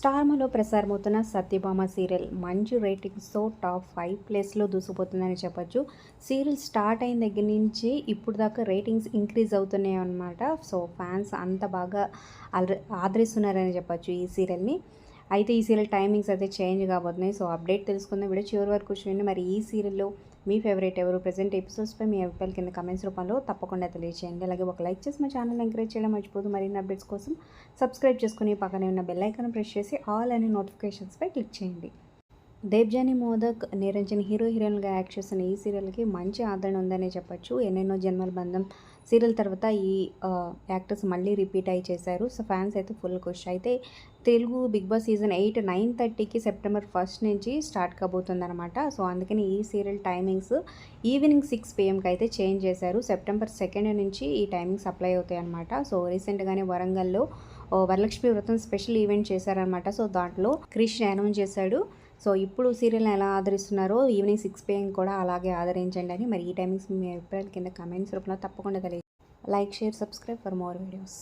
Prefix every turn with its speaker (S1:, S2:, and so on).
S1: స్టార్మాలో ప్రసారమవుతున్న Satyabhama serial మంచి రేటింగ్స్తో top 5 ప్లేస్లో దూసుకుపోతుందని చెప్పొచ్చు. సీరియల్ స్టార్ట్ అయిన దగ్గర నుంచి ఇప్పుడు దాకా రేటింగ్స్ ఇంక్రీజ్ అవుతున్నాయి అన్నమాట. సో ఫ్యాన్స్ అంత బాగా ఆదరిస్తున్నారని చెప్పొచ్చు ఈ సీరియల్ని. అయితే ఈ సీరియల్ టైమింగ్స్ అయితే చేంజ్ కాబోతున్నాయి. సో అప్డేట్ తెలుసుకుందాం. వీడియో చివరి వరకు చూడండి. మరి ఈ సీరియల్లో మీ ఫేవరెట్ ఎవరు? ప్రెజెంట్ ఎపిసోడ్స్పై మీ అభిప్రాయాలు కింద కమెంట్స్ రూపంలో తప్పకుండా తెలియజేయండి. అలాగే ఒక లైక్ చేసి మా ఛానల్ ఎంకరేజ్ చేయడం మర్చిపోదు. మరిన్ని అప్డేట్స్ కోసం సబ్స్క్రైబ్ చేసుకుని పక్కనే ఉన్న బెల్ ఐకాన్ ప్రెస్ చేసి ఆల్ అనే నోటిఫికేషన్స్పై క్లిక్ చేయండి. దేవ్జాని మోదక్, నిరంజన్ హీరోయిన్గా యాక్ట్ చేస్తున్న ఈ సీరియల్కి మంచి ఆదరణ ఉందనే చెప్పొచ్చు. ఎన్నెన్నో జన్మల బంధం సీరియల్ తర్వాత ఈ యాక్టర్స్ మళ్ళీ రిపీట్ అయి చేశారు. సో ఫ్యాన్స్ అయితే ఫుల్ ఖుష్. అయితే తెలుగు బిగ్ బాస్ సీజన్ 8 9:30కి సెప్టెంబర్ 1 నుంచి స్టార్ట్ కాబోతుందన్నమాట. సో అందుకని ఈ సీరియల్ టైమింగ్స్ ఈవినింగ్ 6 PM అయితే చేంజ్ చేశారు. సెప్టెంబర్ 2 నుంచి ఈ టైమింగ్స్ అప్లై అవుతాయి అన్నమాట. సో రీసెంట్గానే వరంగల్లో వరలక్ష్మి వ్రతం స్పెషల్ ఈవెంట్ చేశారనమాట. సో దాంట్లో క్రిష్ అనౌన్స్ చేశాడు. సో ఇప్పుడు సీరియల్ని ఎలా ఆదరిస్తున్నారో ఈవినింగ్ 6 PM కూడా అలాగే ఆదరించండి అని. మరి ఈ టైమింగ్స్ మీ అభిప్రాయాల కింద కమెంట్స్ రూపంలో తప్పకుండా తెలియజేయండి. Like, share, subscribe for more videos.